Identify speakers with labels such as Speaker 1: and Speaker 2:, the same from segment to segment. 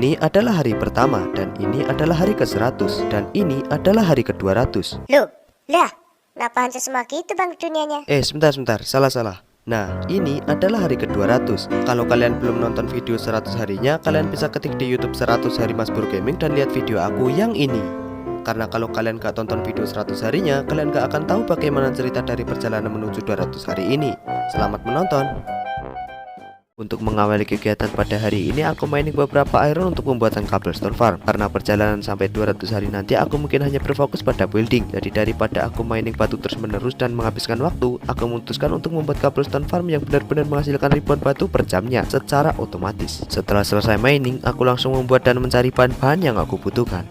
Speaker 1: Ini adalah hari pertama, dan ini adalah hari ke-100, dan ini adalah hari ke-200.
Speaker 2: Loh, lah, kenapa hancur semua gitu bang dunianya?
Speaker 1: Sebentar, salah. Nah, ini adalah hari ke-200. Kalau kalian belum nonton video 100 harinya, kalian bisa ketik di YouTube 100 hari Mas Bro Gaming dan lihat video aku yang ini. Karena kalau kalian gak tonton video 100 harinya, kalian gak akan tahu bagaimana cerita dari perjalanan menuju 200 hari ini. Selamat menonton. Untuk mengawali kegiatan pada hari ini, aku mining beberapa iron untuk pembuatan cobblestone farm. Karena perjalanan sampai 200 hari nanti, aku mungkin hanya berfokus pada building. Jadi daripada aku mining batu terus menerus dan menghabiskan waktu, aku memutuskan untuk membuat cobblestone farm yang benar-benar menghasilkan ribuan batu per jamnya secara otomatis. Setelah selesai mining, aku langsung membuat dan mencari bahan-bahan yang aku butuhkan.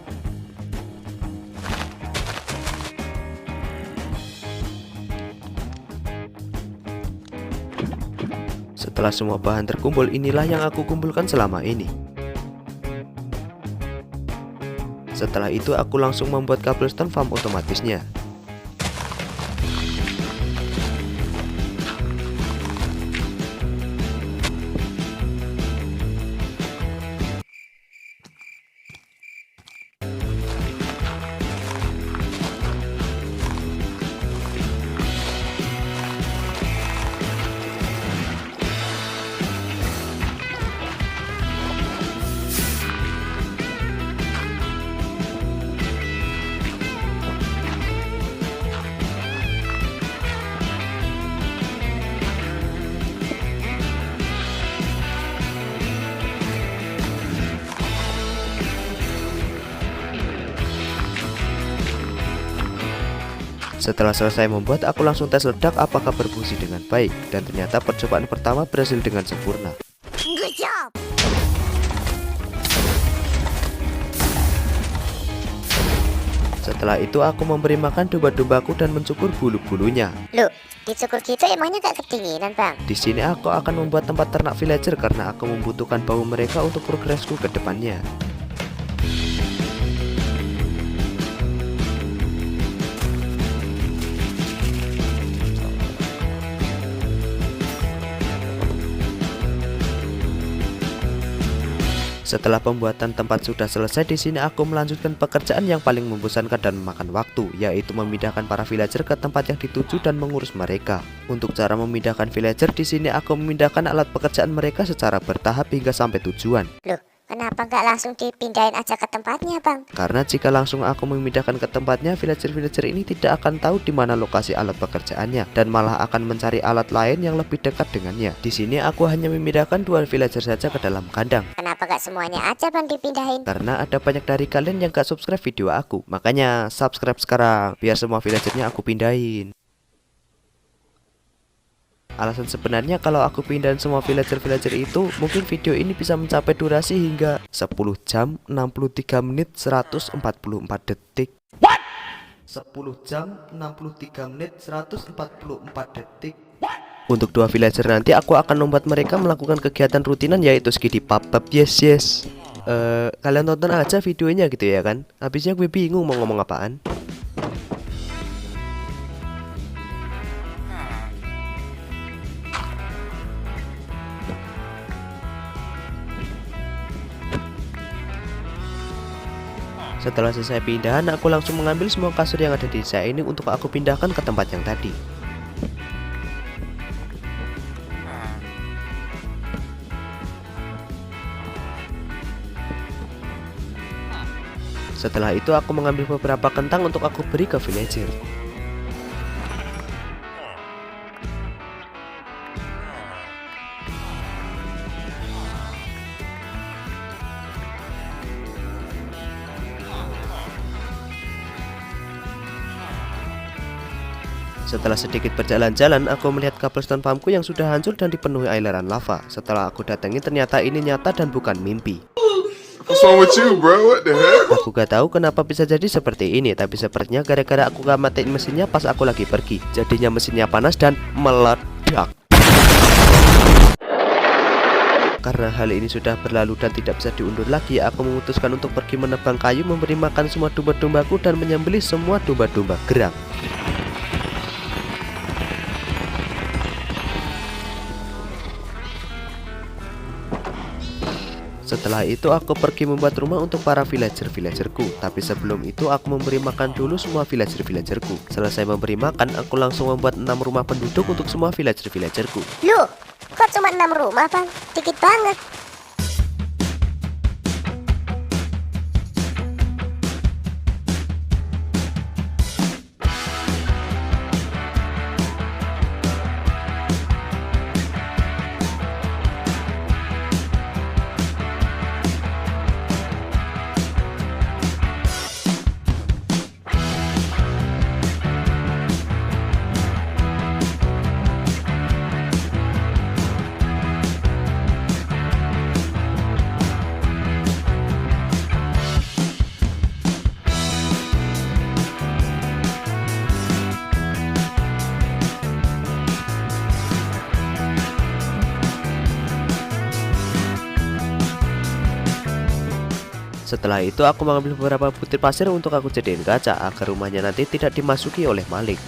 Speaker 1: Setelah semua bahan terkumpul, inilah yang aku kumpulkan selama ini. Setelah itu aku langsung membuat cobblestone farm otomatisnya. Setelah selesai membuat, aku langsung tes ledak apakah berfungsi dengan baik, dan ternyata percobaan pertama berhasil dengan sempurna.
Speaker 2: Good job.
Speaker 1: Setelah itu aku memberi makan domba-dombaku dan mencukur bulu-bulunya.
Speaker 2: Loh, dicukur gitu emangnya gak kedinginan bang?
Speaker 1: Di sini aku akan membuat tempat ternak villager karena aku membutuhkan bau mereka untuk progresku ke depannya. Setelah pembuatan tempat sudah selesai, di sini aku melanjutkan pekerjaan yang paling membosankan dan memakan waktu, yaitu memindahkan para villager ke tempat yang dituju dan mengurus mereka. Untuk cara memindahkan villager, di sini aku memindahkan alat pekerjaan mereka secara bertahap hingga sampai tujuan.
Speaker 2: Loh, kenapa nggak langsung dipindahin aja ke tempatnya bang?
Speaker 1: Karena jika langsung aku memindahkan ke tempatnya, villager-villager ini tidak akan tahu di mana lokasi alat pekerjaannya dan malah akan mencari alat lain yang lebih dekat dengannya. Di sini aku hanya memindahkan 2 villager saja ke dalam kandang.
Speaker 2: Kenapa nggak semuanya aja bang dipindahin?
Speaker 1: Karena ada banyak dari kalian yang gak subscribe video aku. Makanya subscribe sekarang biar semua villagernya aku pindahin. Alasan sebenarnya kalau aku pindahin semua villager-villager itu, mungkin video ini bisa mencapai durasi hingga 10 jam 63 menit 144 detik. What? 10 jam 63 menit 144 detik. Untuk 2 villager nanti aku akan membuat mereka melakukan kegiatan rutinan yaitu skidi pop-up. Yes. Kalian tonton aja videonya gitu ya kan. Habisnya gue bingung mau ngomong apaan. Setelah selesai pindahan, aku langsung mengambil semua kasur yang ada di desa ini untuk aku pindahkan ke tempat yang tadi. Setelah itu aku mengambil beberapa kentang untuk aku beri ke villager. Setelah sedikit berjalan-jalan, aku melihat cobblestone farmku yang sudah hancur dan dipenuhi aileran lava. Setelah aku datangi, ternyata ini nyata dan bukan mimpi.
Speaker 3: What's wrong with you, bro? What the heck?
Speaker 1: Aku gak tahu kenapa bisa jadi seperti ini, tapi sepertinya gara-gara aku gak matiin mesinnya pas aku lagi pergi. Jadinya mesinnya panas dan meledak. Karena hal ini sudah berlalu dan tidak bisa diundur lagi, aku memutuskan untuk pergi menebang kayu, memberi makan semua domba-dombaku dan menyembelih semua domba-domba gerang. Setelah Setelah itu aku pergi membuat rumah untuk para villagerku. Tapi sebelum itu aku memberi makan dulu semua villagerku. Selesai memberi makan, aku langsung membuat 6 rumah penduduk untuk semua villagerku.
Speaker 2: Loh, kok cuma 6 rumah bang? Dikit banget.
Speaker 1: Setelah itu aku mengambil beberapa butir pasir untuk aku jadiin kaca agar rumahnya nanti tidak dimasuki oleh maling.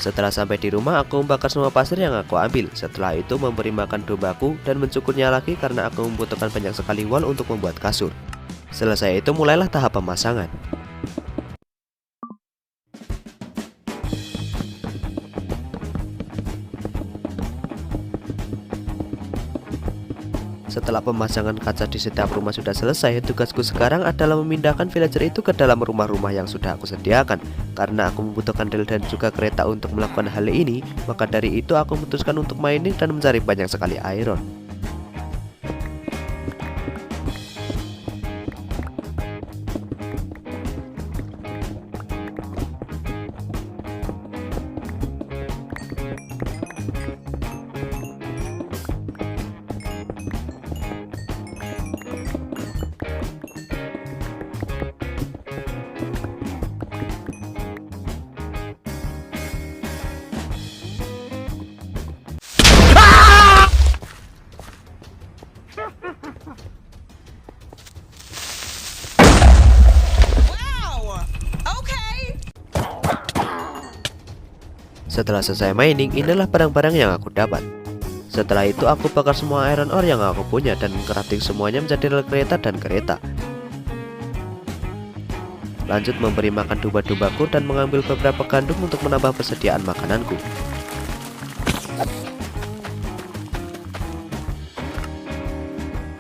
Speaker 1: Setelah sampai di rumah, aku membakar semua pasir yang aku ambil. Setelah itu memberi makan dombaku dan mencukurnya lagi karena aku membutuhkan banyak sekali wol untuk membuat kasur. Selesai itu mulailah tahap pemasangan. Setelah pemasangan kaca di setiap rumah sudah selesai, tugasku sekarang adalah memindahkan villager itu ke dalam rumah-rumah yang sudah aku sediakan. Karena aku membutuhkan rel dan juga kereta untuk melakukan hal ini, maka dari itu aku memutuskan untuk mining dan mencari banyak sekali iron. Setelah selesai mining, inilah barang-barang yang aku dapat. Setelah itu aku bakar semua iron ore yang aku punya dan crafting semuanya menjadi rel kereta dan kereta. Lanjut memberi makan domba-dombaku dan mengambil beberapa gandum untuk menambah persediaan makananku.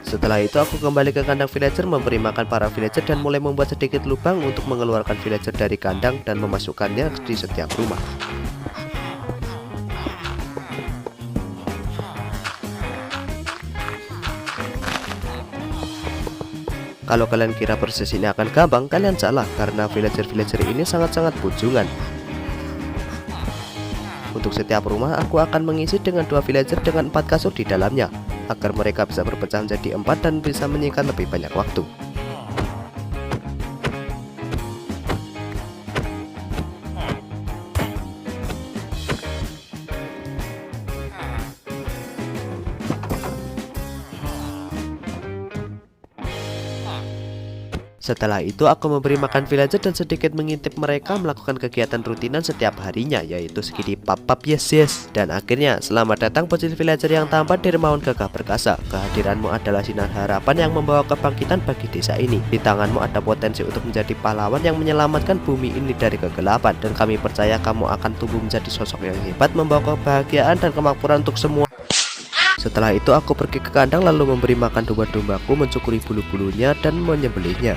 Speaker 1: Setelah itu aku kembali ke kandang villager, memberi makan para villager dan mulai membuat sedikit lubang untuk mengeluarkan villager dari kandang dan memasukkannya di setiap rumah. Kalau kalian kira proses ini akan gampang, kalian salah karena villager-villager ini sangat-sangat bujungan. Untuk setiap rumah aku akan mengisi dengan 2 villager dengan 4 kasur di dalamnya, agar mereka bisa berpecah menjadi 4 dan bisa menyingkat lebih banyak waktu. Setelah itu aku memberi makan villager dan sedikit mengintip mereka melakukan kegiatan rutinan setiap harinya, yaitu skidi pap yes. Dan akhirnya selamat datang bocil villager yang tampan dermawan gagah perkasa. Kehadiranmu adalah sinar harapan yang membawa kebangkitan bagi desa ini. Di tanganmu ada potensi untuk menjadi pahlawan yang menyelamatkan bumi ini dari kegelapan, dan kami percaya kamu akan tumbuh menjadi sosok yang hebat, membawa kebahagiaan dan kemakmuran untuk semua. Setelah itu aku pergi ke kandang lalu memberi makan domba-dombaku, mencukuri bulu-bulunya dan menyembelihnya.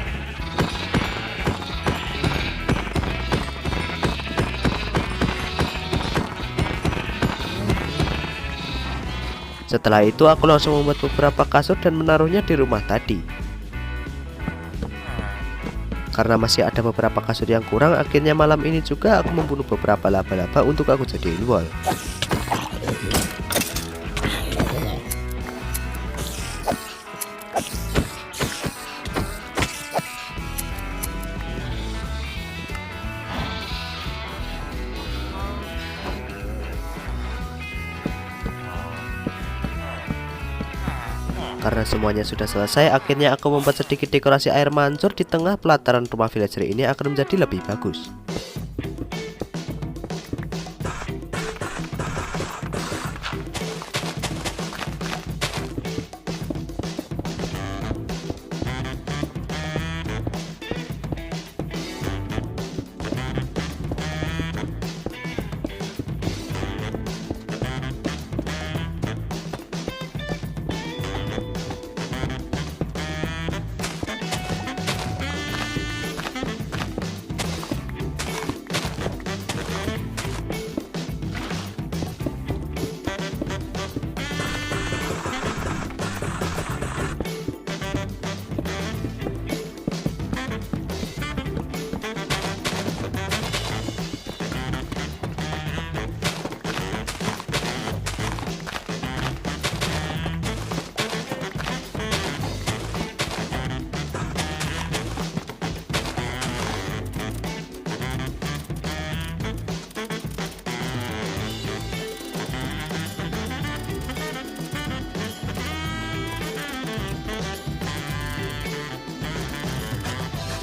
Speaker 1: Setelah itu aku langsung membuat beberapa kasur dan menaruhnya di rumah tadi. Karena masih ada beberapa kasur yang kurang, akhirnya malam ini juga aku membunuh beberapa laba-laba untuk aku jadiin wall. Karena semuanya sudah selesai, akhirnya aku membuat sedikit dekorasi air mancur di tengah pelataran rumah villager ini agar menjadi lebih bagus.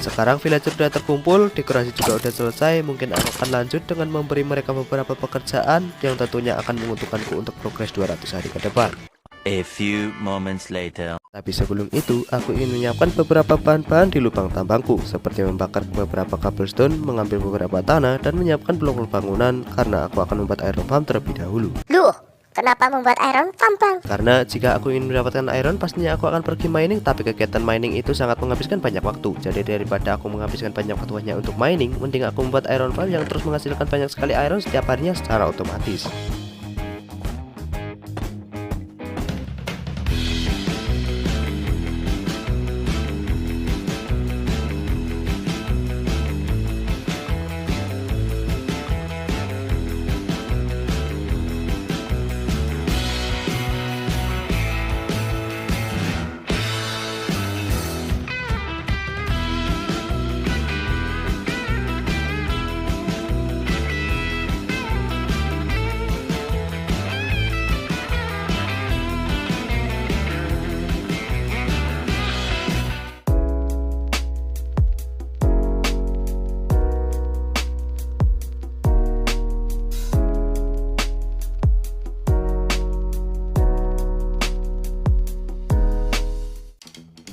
Speaker 1: Sekarang villager sudah terkumpul, dekorasi juga udah selesai. Mungkin aku akan lanjut dengan memberi mereka beberapa pekerjaan yang tentunya akan menguntungkanku untuk progres 200 hari ke depan.
Speaker 4: A few moments later.
Speaker 1: Tapi sebelum itu, aku ingin menyiapkan beberapa bahan-bahan di lubang tambangku, seperti membakar beberapa cobblestone, mengambil beberapa tanah, dan menyiapkan blok bangunan, karena aku akan membuat iron farm terlebih dahulu.
Speaker 2: Loh, kenapa membuat iron farm, Bang?
Speaker 1: Karena jika aku ingin mendapatkan iron, pastinya aku akan pergi mining, tapi kegiatan mining itu sangat menghabiskan banyak waktu. Jadi daripada aku menghabiskan banyak waktu hanya untuk mining, mending aku membuat iron farm yang terus menghasilkan banyak sekali iron setiap harinya secara otomatis.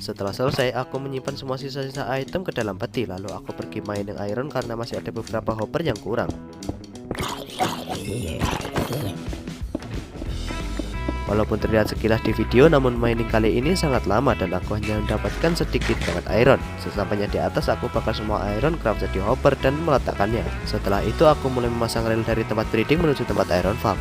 Speaker 1: Setelah selesai, aku menyimpan semua sisa-sisa item ke dalam peti. Lalu aku pergi mining iron karena masih ada beberapa hopper yang kurang. Walaupun terlihat sekilas di video, namun mining kali ini sangat lama dan aku hanya mendapatkan sedikit banget iron. Sesampainya di atas, aku bakar semua iron craft jadi hopper dan meletakkannya. Setelah itu, aku mulai memasang rel dari tempat breeding menuju tempat iron farm.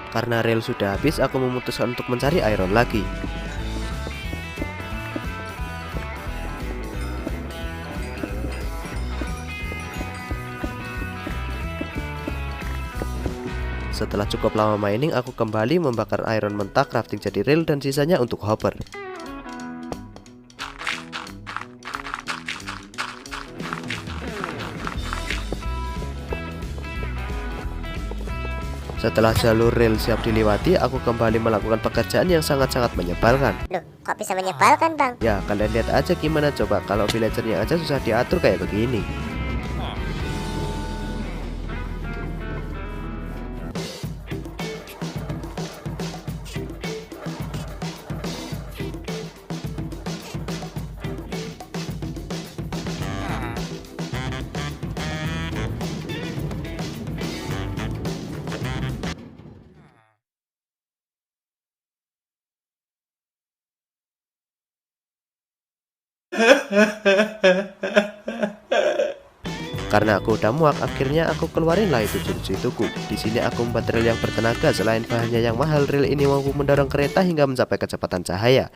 Speaker 1: Karena rel sudah habis, aku memutuskan untuk mencari iron lagi. Setelah cukup lama mining, aku kembali membakar iron mentah, crafting jadi rel, dan sisanya untuk hopper. Setelah jalur rel siap dilewati, aku kembali melakukan pekerjaan yang sangat-sangat menyebalkan.
Speaker 2: Loh, kok bisa menyebalkan, Bang?
Speaker 1: Ya, kalian lihat aja gimana coba kalau villagernya aja susah diatur kayak begini. Karena aku udah muak, akhirnya aku keluarin lah itu jurus ituku. Di sini aku membuat rel yang bertenaga. Selain bahannya yang mahal, rel ini mampu mendorong kereta hingga mencapai kecepatan cahaya.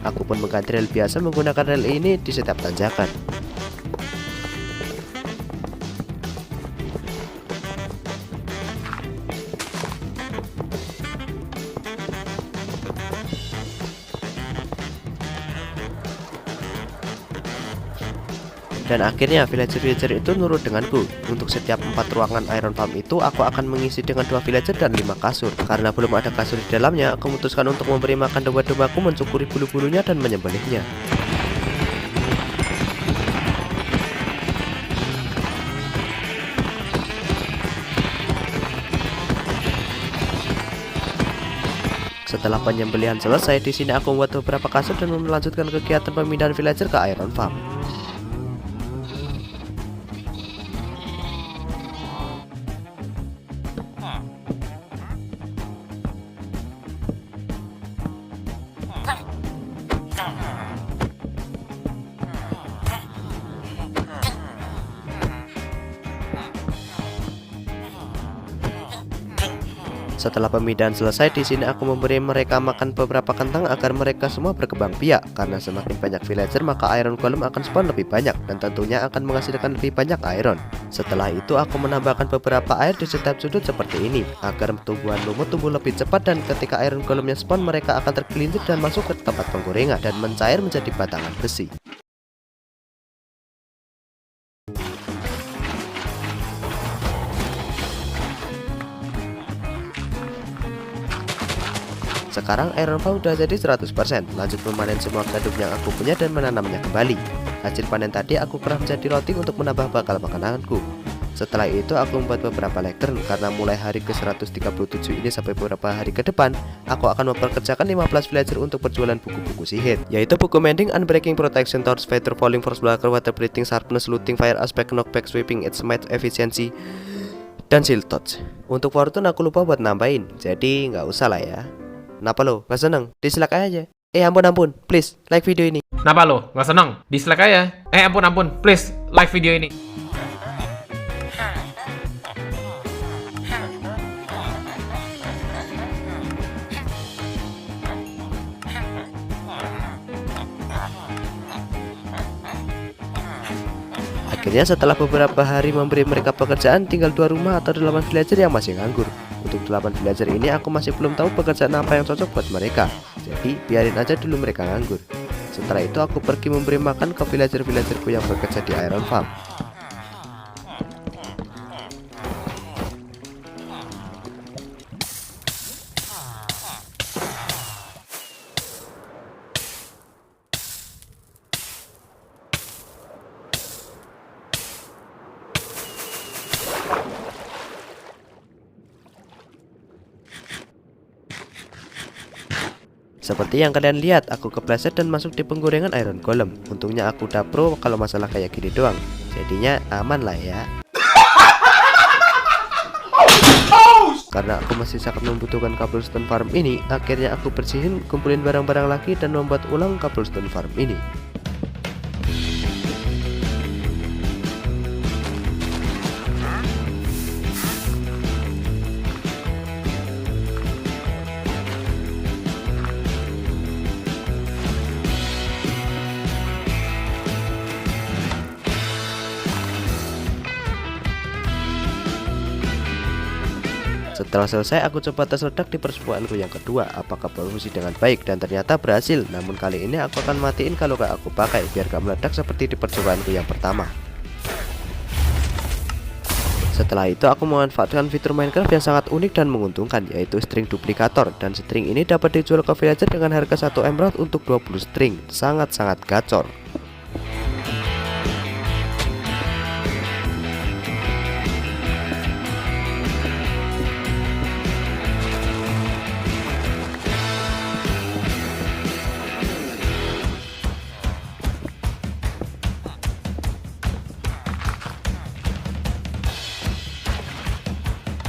Speaker 1: Aku pun mengganti rel biasa menggunakan rel ini di setiap tanjakan. Dan akhirnya villager-villager itu nurut denganku. Untuk setiap 4 ruangan iron farm itu, aku akan mengisi dengan 2 villager dan 5 kasur. Karena belum ada kasur di dalamnya, aku memutuskan untuk memberi makan domba-dombaku, mencukuri bulu-bulunya dan menyembelihnya. Setelah penyembelihan selesai, di sini aku membuat beberapa kasur dan melanjutkan kegiatan pemindahan villager ke iron farm. Setelah pemindahan selesai, di sini aku memberi mereka makan beberapa kentang agar mereka semua berkembang biak. Karena semakin banyak villager, maka iron golem akan spawn lebih banyak dan tentunya akan menghasilkan lebih banyak iron. Setelah itu aku menambahkan beberapa air di setiap sudut seperti ini agar tumbuhan lumut tumbuh lebih cepat, dan ketika iron golemnya spawn, mereka akan tergelincir dan masuk ke tempat penggorengan dan mencair menjadi batangan besi. Sekarang iron farm udah jadi 100%. Lanjut memanen semua gandum yang aku punya dan menanamnya kembali. Hasil panen tadi aku kerap menjadi roti untuk menambah bakal makananku. Setelah itu aku membuat beberapa lantern, karena mulai hari ke 137 ini sampai beberapa hari ke depan aku akan memperkerjakan 15 villager untuk berjualan buku-buku sihir, yaitu buku mending, unbreaking, protection, torch, feather, falling, force, blocker, water breathing, sharpness, looting, fire aspect, knockback, sweeping, its might, efficiency, dan shield touch. Untuk fortune aku lupa buat nambahin, jadi nggak usah lah ya. Kenapa lo? Gak seneng? Dislike aja. Ampun, please like video ini.
Speaker 5: Kenapa lo? Nggak seneng? Dislike aja. Ampun, please like video ini.
Speaker 1: Akhirnya setelah beberapa hari memberi mereka pekerjaan, tinggal 2 rumah atau 8 villager yang masih nganggur. Untuk 8 villager ini aku masih belum tahu pekerjaan apa yang cocok buat mereka, jadi biarin aja dulu mereka nganggur. Setelah itu aku pergi memberi makan ke villager-villagerku yang bekerja di iron farm. Seperti yang kalian lihat, aku kepleset dan masuk di penggorengan iron golem. Untungnya aku udah pro kalau masalah kayak gini doang, jadinya aman lah ya. Karena aku masih sangat membutuhkan cobblestone farm ini, akhirnya aku bersihin, kumpulin barang-barang lagi dan membuat ulang cobblestone farm ini. Setelah selesai, aku coba tes ledak di persembuhanku yang kedua, apakah berfungsi dengan baik, dan ternyata berhasil. Namun kali ini aku akan matiin kalau gak aku pakai, biar gak meledak seperti di percobaan yang pertama. Setelah itu aku memanfaatkan fitur Minecraft yang sangat unik dan menguntungkan, yaitu string duplikator, dan string ini dapat dijual ke villager dengan harga 1 emerald untuk 20 string. Sangat-sangat gacor.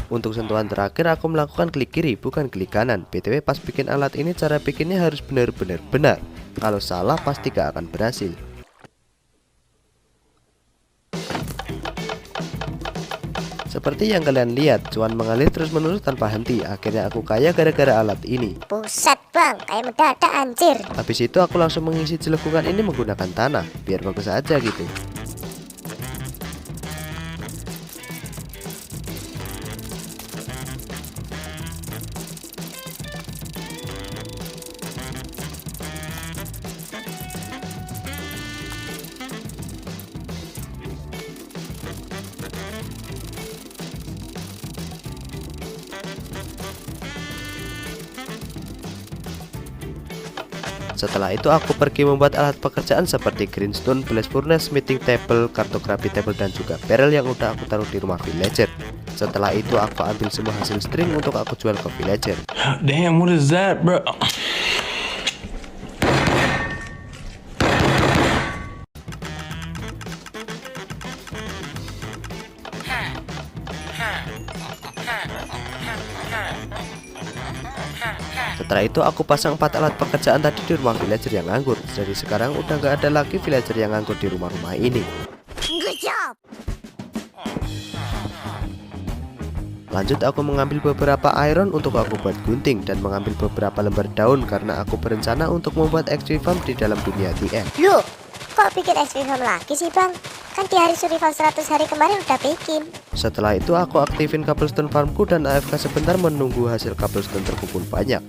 Speaker 1: Untuk sentuhan terakhir aku melakukan klik kiri bukan klik kanan. BTW pas bikin alat ini cara bikinnya harus benar-benar benar. Kalau salah pasti gak akan berhasil. Seperti yang kalian lihat, cuan mengalir terus menerus tanpa henti. Akhirnya aku kaya gara-gara alat ini.
Speaker 2: Buset bang, kayak mendadak anjir.
Speaker 1: Habis itu aku langsung mengisi jelekungan ini menggunakan tanah, biar bagus aja gitu. Setelah itu aku pergi membuat alat pekerjaan seperti greenstone, blaze furnace, smithing table, kartografi table, dan juga barrel yang udah aku taruh di rumah villager. Setelah itu aku ambil semua hasil string untuk aku jual ke villager.
Speaker 6: Damn, what is that, bro?
Speaker 1: Setelah itu aku pasang 4 alat pekerjaan tadi di rumah villager yang nganggur. Jadi sekarang udah gak ada lagi villager yang nganggur di rumah-rumah ini.
Speaker 2: Good job.
Speaker 1: Lanjut aku mengambil beberapa iron untuk aku buat gunting dan mengambil beberapa lembar daun karena aku berencana untuk membuat XP farm di dalam dunia TN.
Speaker 2: Loh, kok bikin XP farm lagi sih bang? Kan di hari survival 100 hari kemarin udah bikin.
Speaker 1: Setelah itu aku aktifin cobblestone farmku dan AFK sebentar menunggu hasil cobblestone terkumpul banyak.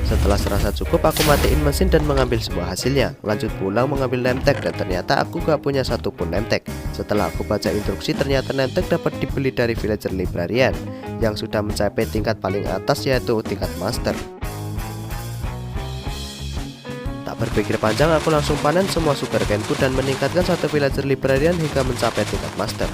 Speaker 1: Setelah serasa cukup, aku matiin mesin dan mengambil semua hasilnya. Lanjut pulang mengambil nemtek dan ternyata aku gak punya satupun nemtek. Setelah aku baca instruksi, ternyata nemtek dapat dibeli dari villager librarian yang sudah mencapai tingkat paling atas, yaitu tingkat master. Tak berpikir panjang, aku langsung panen semua sugarcaneku dan meningkatkan satu villager librarian hingga mencapai tingkat master.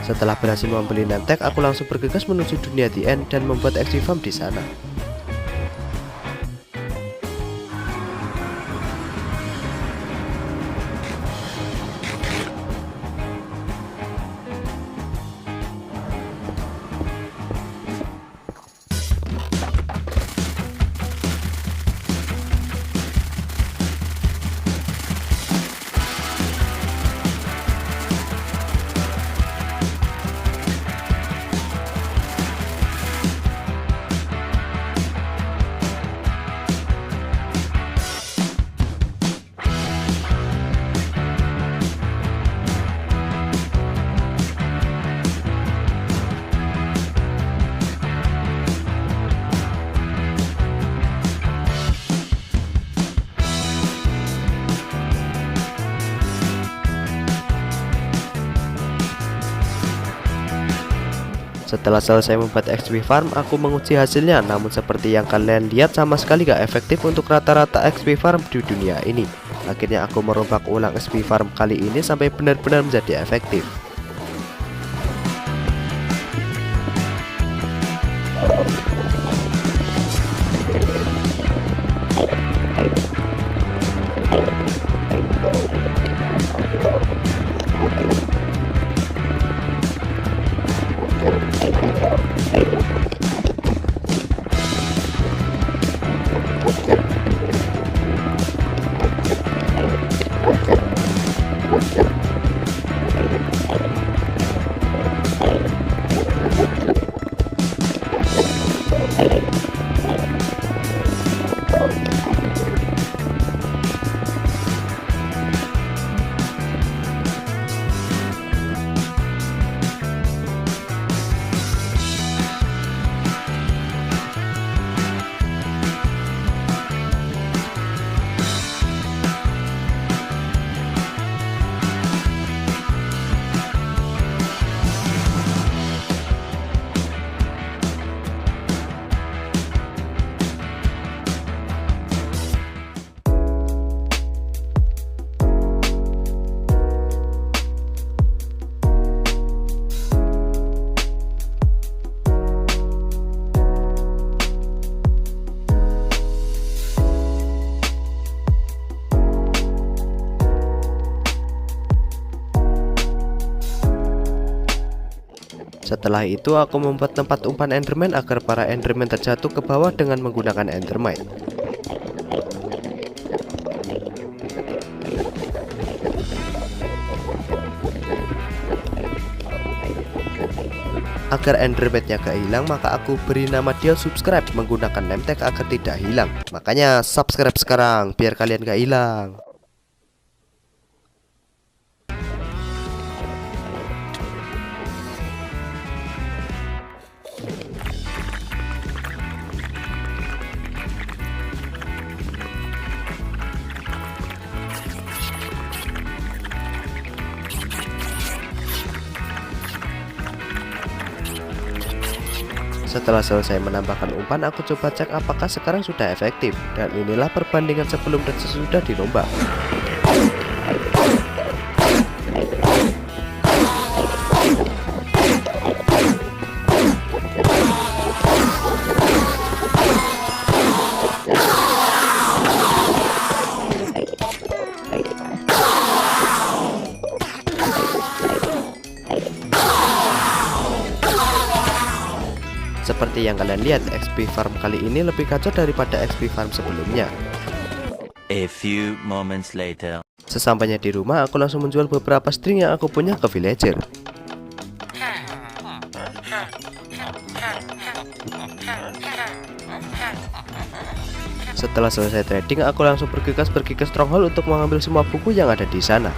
Speaker 1: Setelah berhasil membeli nemtek, aku langsung bergegas menuju dunia TN dan membuat XP farm di sana. Setelah selesai membuat XP farm, aku menguji hasilnya, namun seperti yang kalian lihat sama sekali gak efektif untuk rata-rata XP farm di dunia ini. Akhirnya aku merombak ulang XP farm kali ini sampai benar-benar menjadi efektif. Setelah itu aku membuat tempat umpan enderman agar para enderman terjatuh ke bawah dengan menggunakan endermite. Agar endermite-nya gak hilang, maka aku beri nama dia subscribe menggunakan name tag agar tidak hilang. Makanya subscribe sekarang biar kalian gak hilang. Setelah selesai menambahkan umpan, aku coba cek apakah sekarang sudah efektif. Dan inilah perbandingan sebelum dan sesudah dirombak. seperti yang kalian lihat, XP farm kali ini lebih kacau daripada XP farm sebelumnya.
Speaker 4: A few moments later.
Speaker 1: Sesampainya di rumah, aku langsung menjual beberapa string yang aku punya ke villager. Setelah selesai trading, aku langsung pergi ke stronghold untuk mengambil semua buku yang ada di sana.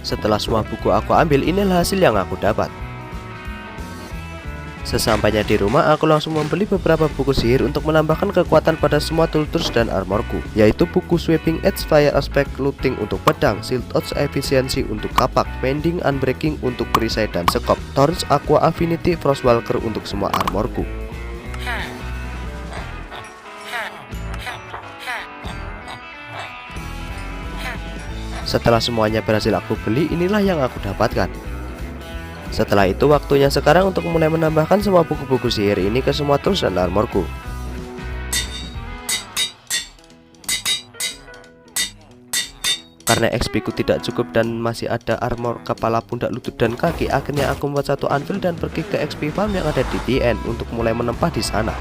Speaker 1: Setelah semua buku aku ambil, inilah hasil yang aku dapat. Sesampainya di rumah, aku langsung membeli beberapa buku sihir untuk menambahkan kekuatan pada semua tools dan armorku, yaitu buku Sweeping Edge, Fire Aspect, Looting untuk pedang, Shield Odds Efficiency untuk kapak, Mending Unbreaking untuk perisai dan sekop, Torch Aqua Affinity, Frostwalker untuk semua armorku. Setelah semuanya berhasil aku beli, inilah yang aku dapatkan. Setelah itu waktunya sekarang untuk mulai menambahkan semua buku-buku sihir ini ke semua tools dan armorku. Karena XP ku tidak cukup dan masih ada armor kepala, pundak, lutut, dan kaki, akhirnya aku membuat satu anvil dan pergi ke XP farm yang ada di TN untuk mulai menempah di sana.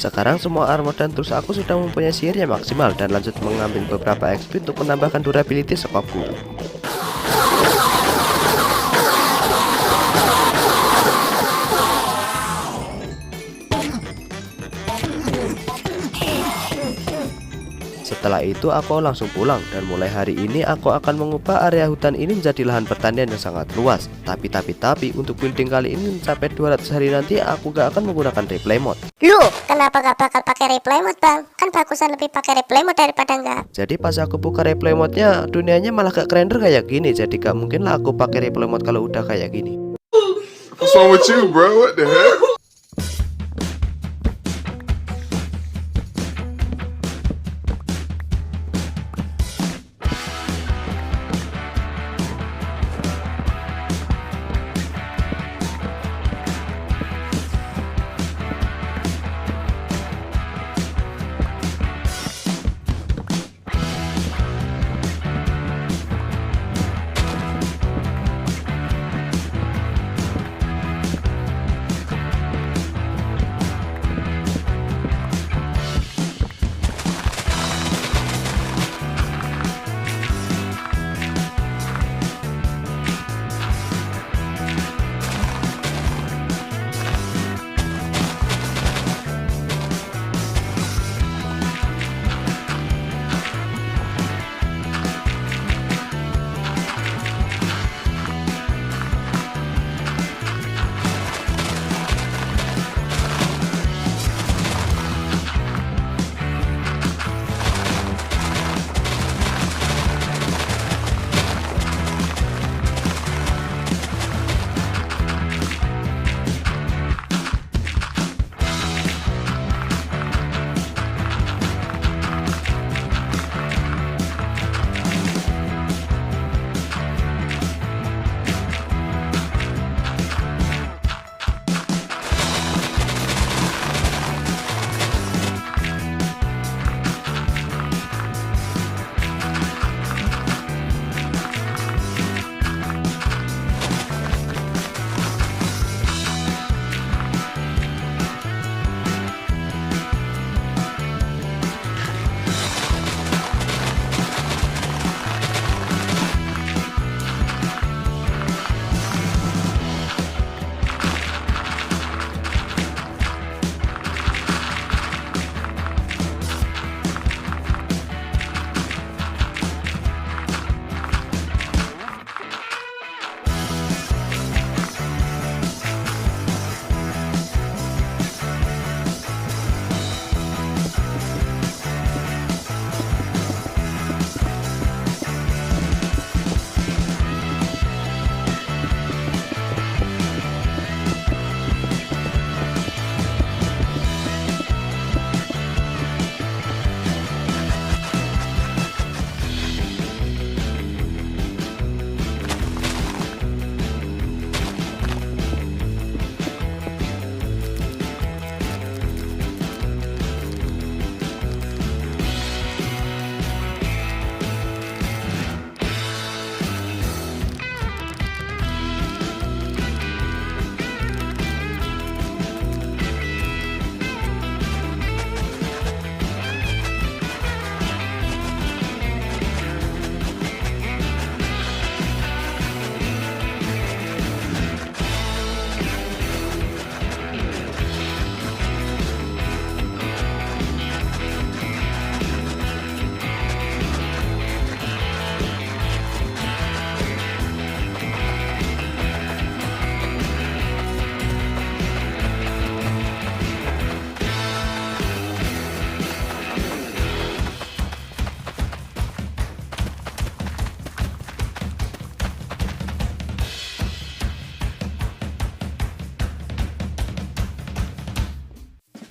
Speaker 1: Sekarang semua armor dan tools aku sudah mempunyai sihir yang maksimal dan lanjut mengambil beberapa XP untuk menambahkan durability skopku. Setelah itu aku langsung pulang dan mulai hari ini aku akan mengubah area hutan ini menjadi lahan pertanian yang sangat luas. Tapi untuk building kali ini mencapai 200 hari nanti aku gak akan menggunakan replay mode.
Speaker 2: Loh, kenapa gak bakal pakai replay mode bang? Kan bagusan lebih pakai replay mode daripada enggak.
Speaker 1: Jadi pas aku buka replay mode-nya, dunianya malah gak render kayak gini. Jadi gak mungkin lah aku pakai replay mode kalau udah kayak gini.
Speaker 3: What's wrong with you, bro? What the heck?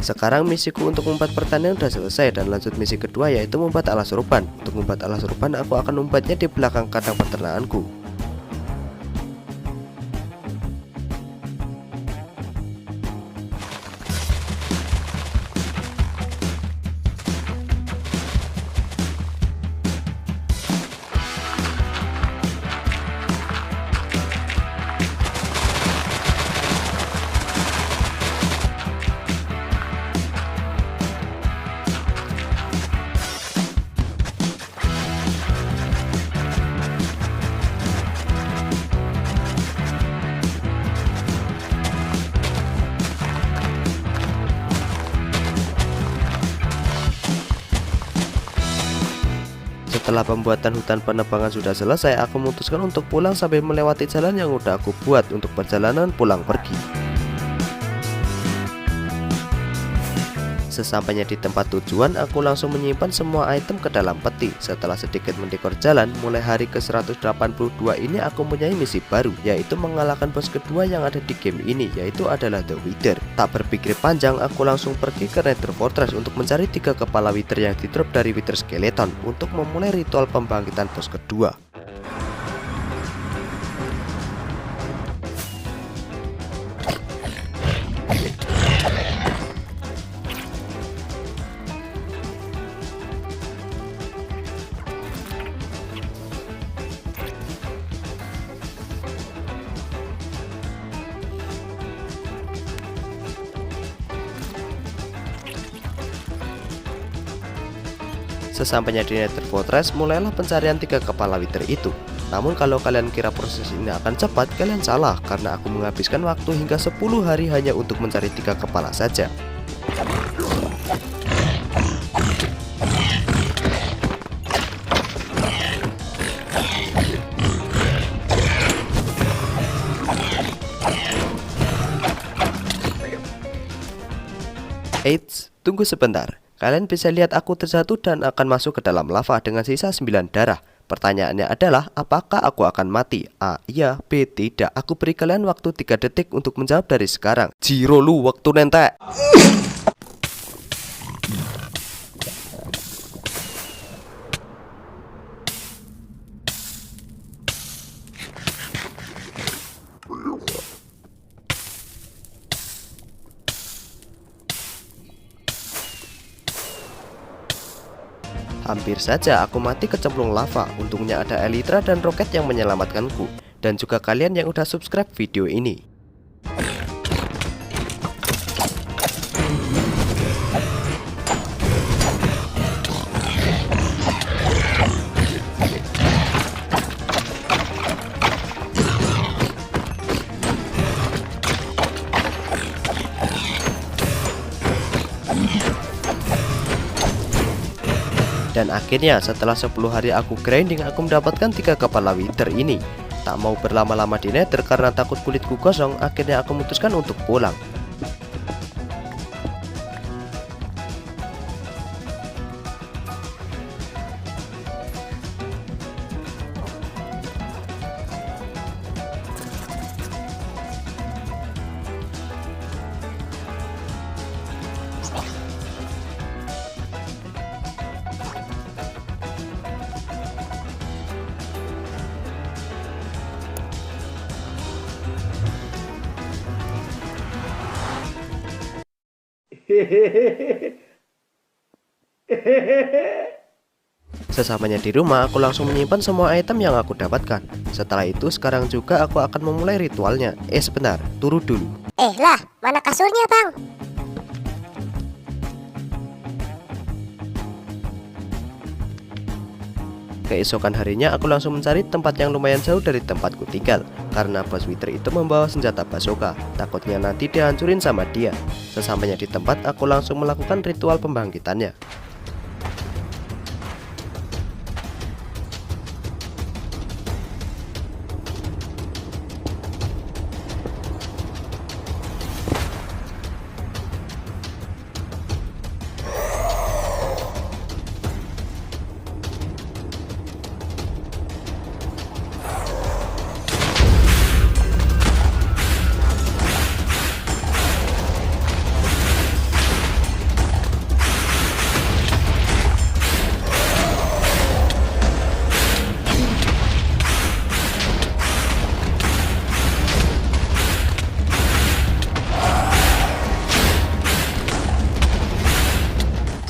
Speaker 1: Sekarang misiku untuk membuat pertanian udah selesai dan lanjut misi kedua yaitu membuat alas rupan. Untuk membuat alas rupan aku akan membuatnya di belakang kandang peternakanku. Setelah pembuatan hutan penebangan sudah selesai, aku memutuskan untuk pulang sambil melewati jalan yang udah aku buat untuk perjalanan pulang pergi. Sesampainya di tempat tujuan, aku langsung menyimpan semua item ke dalam peti. Setelah sedikit mendekor jalan, mulai hari ke-182 ini aku mempunyai misi baru, yaitu mengalahkan bos kedua yang ada di game ini, yaitu adalah The Wither. Tak berpikir panjang, aku langsung pergi ke Nether Fortress untuk mencari 3 kepala Wither yang di-drop dari Wither Skeleton untuk memulai ritual pembangkitan bos kedua. Sesampainya di Nether Fortress, mulailah pencarian 3 kepala Wither itu. Namun kalau kalian kira proses ini akan cepat, kalian salah, karena aku menghabiskan waktu hingga 10 hari hanya untuk mencari 3 kepala saja. Eits, tunggu sebentar. Kalian bisa lihat aku terjatuh dan akan masuk ke dalam lava dengan sisa 9 darah. Pertanyaannya adalah, apakah aku akan mati? A. Iya. B. Tidak. Aku beri kalian waktu 3 detik untuk menjawab dari sekarang. Jiro lu waktu nentek. Hampir saja aku mati kecemplung lava. Untungnya ada Elytra dan roket yang menyelamatkanku. Dan juga kalian yang udah subscribe video ini. Dan akhirnya setelah 10 hari aku grinding, aku mendapatkan 3 kepala Wither ini. Tak mau berlama-lama di Nether karena takut kulitku gosong, akhirnya aku memutuskan untuk pulang. Sesampainya di rumah, aku langsung menyimpan semua item yang aku dapatkan. Setelah itu, sekarang juga aku akan memulai ritualnya. Sebentar, turun dulu.
Speaker 2: Lah, mana kasurnya, Bang?
Speaker 1: Keesokan harinya, aku langsung mencari tempat yang lumayan jauh dari tempatku tinggal. Karena bos Wither itu membawa senjata bazooka. Takutnya nanti dihancurin sama dia. Sesampainya di tempat, aku langsung melakukan ritual pembangkitannya.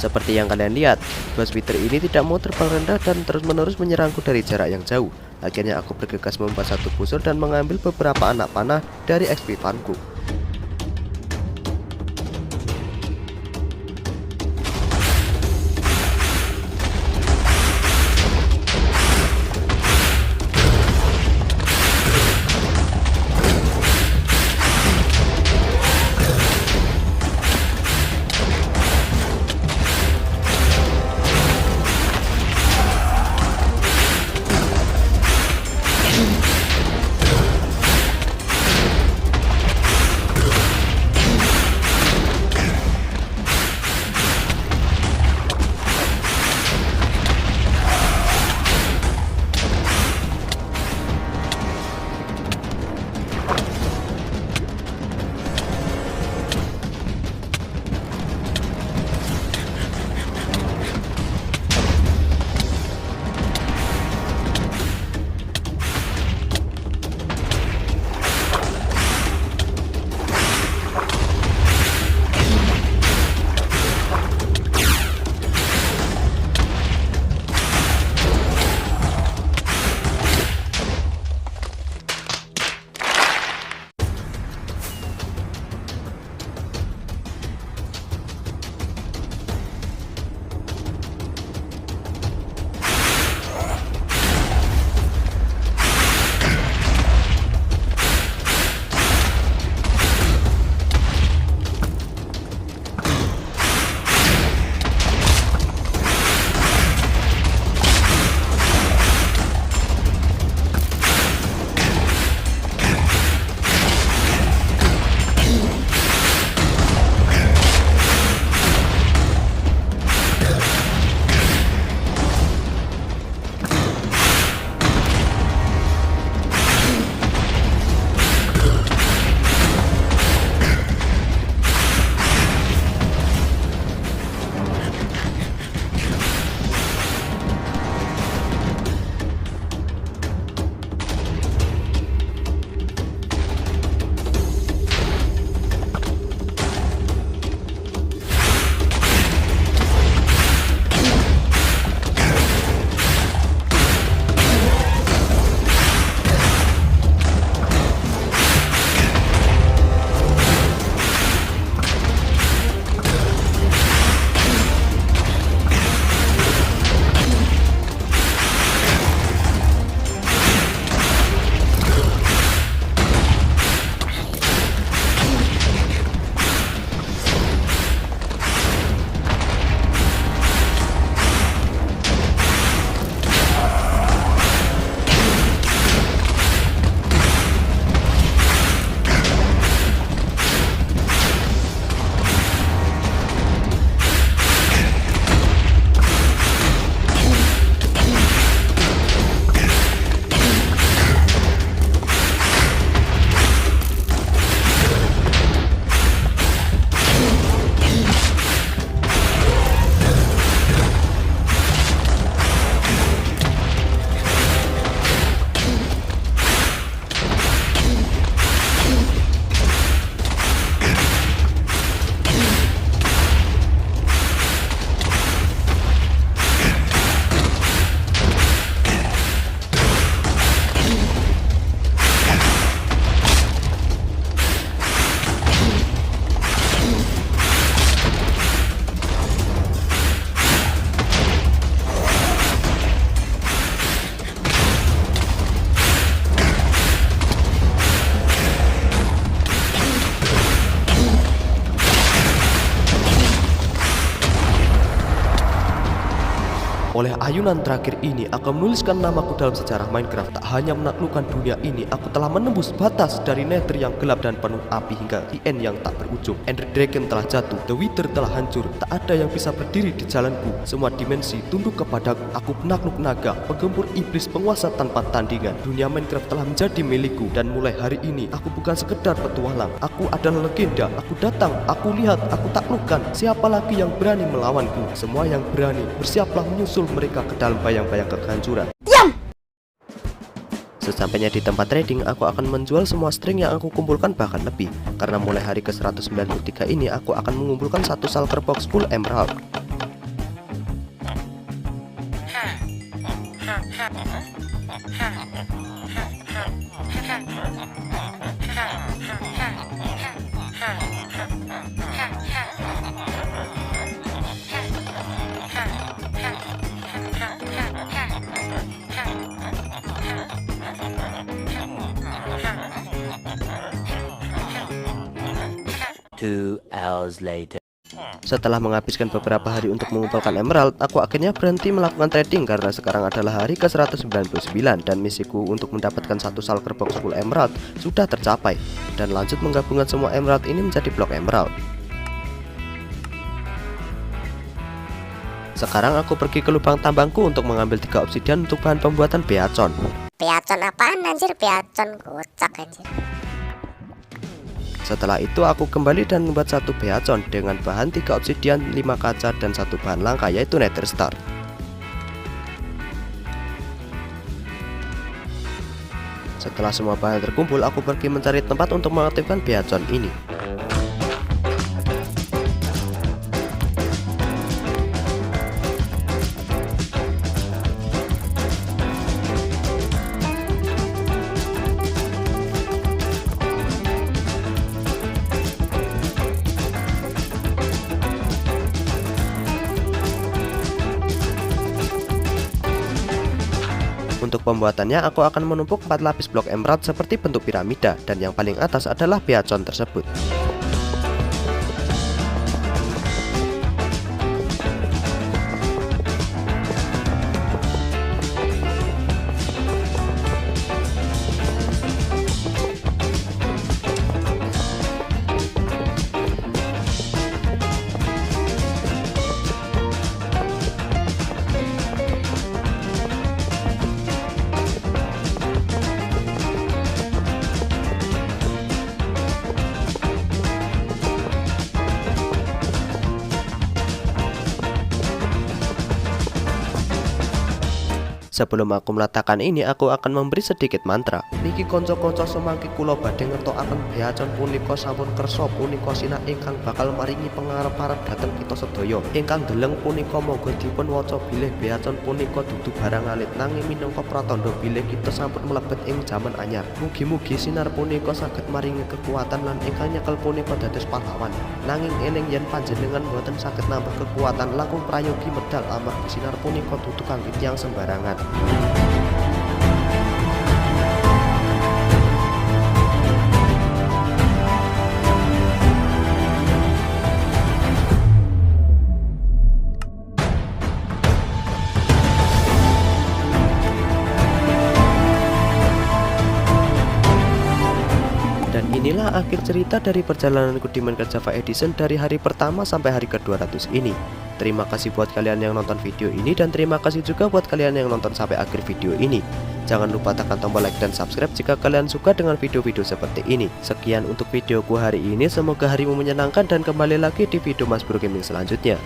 Speaker 1: Seperti yang kalian lihat, bos Wither ini tidak mau terbang rendah dan terus-menerus menyerangku dari jarak yang jauh. Akhirnya aku bergegas membuat satu busur dan mengambil beberapa anak panah dari XP farmku. Oleh ayunan terakhir ini, aku menuliskan namaku dalam sejarah Minecraft. Tak hanya menaklukkan dunia ini, aku telah menembus batas dari Nether yang gelap dan penuh api hingga the end yang tak berujung. Ender Dragon telah jatuh, The Wither telah hancur. Tak ada yang bisa berdiri di jalanku. Semua dimensi tunduk kepadaku. Aku penakluk naga, penggempur iblis, penguasa tanpa tandingan. Dunia Minecraft telah menjadi milikku. Dan mulai hari ini, aku bukan sekedar petualang. Aku adalah legenda. Aku datang, aku lihat, aku taklukkan. Siapa lagi yang berani melawanku? Semua yang berani, bersiaplah menyusul mereka ke dalam bayang-bayang kehancuran.
Speaker 2: Diam!
Speaker 1: Sesampainya di tempat trading, aku akan menjual semua string yang aku kumpulkan, bahkan lebih. Karena mulai hari ke-193 ini, aku akan mengumpulkan satu shulker box full emerald.
Speaker 4: 2 hours later.
Speaker 1: Setelah menghabiskan beberapa hari untuk mengumpulkan emerald, aku akhirnya berhenti melakukan trading karena sekarang adalah hari ke-199 dan misiku untuk mendapatkan satu shulker box full emerald sudah tercapai, dan lanjut menggabungkan semua emerald ini menjadi blok emerald. Sekarang aku pergi ke lubang tambangku untuk mengambil 3 obsidian untuk bahan pembuatan beacon.
Speaker 2: Beacon apaan anjir? Beacon kocak anjir.
Speaker 1: Setelah itu aku kembali dan membuat satu beacon dengan bahan 3 obsidian, 5 kaca, dan satu bahan langka yaitu nether star. Setelah semua bahan terkumpul, aku pergi mencari tempat untuk mengaktifkan beacon ini. Untuk pembuatannya, aku akan menumpuk 4 lapis blok emerald seperti bentuk piramida, dan yang paling atas adalah beacon tersebut. Sebelum aku meletakkan ini, aku akan memberi sedikit mantra. Niki konco-konco semangki kula badhe ngertokaken beacon punika sampun kersa punika sinak ingkang bakal maringi pangarep-arep dhateng kita sedaya. Ingkang deleng punika monggo dipun waca bilih beacon punika dudu barang alit nanging minangka pratandha bilih kita sampun mlebet ing jaman anyar. Mugi-mugi sinar punika saged maringi kekuatan lan ingkang nyekel punika dados pahlawan. Nanging eling yen panjenengan boten saged nambah kekuatan langkung prayogi medal amargi sinar punika dudu kangge tiyang sembarangan. Dan inilah akhir cerita dari perjalananku di Minecraft Java Edition dari hari pertama sampai hari ke-200 ini. Terima kasih buat kalian yang nonton video ini, dan terima kasih juga buat kalian yang nonton sampai akhir video ini. Jangan lupa tekan tombol like dan subscribe jika kalian suka dengan video-video seperti ini. Sekian untuk videoku hari ini, semoga harimu menyenangkan dan kembali lagi di video Mas Bro Gaming selanjutnya.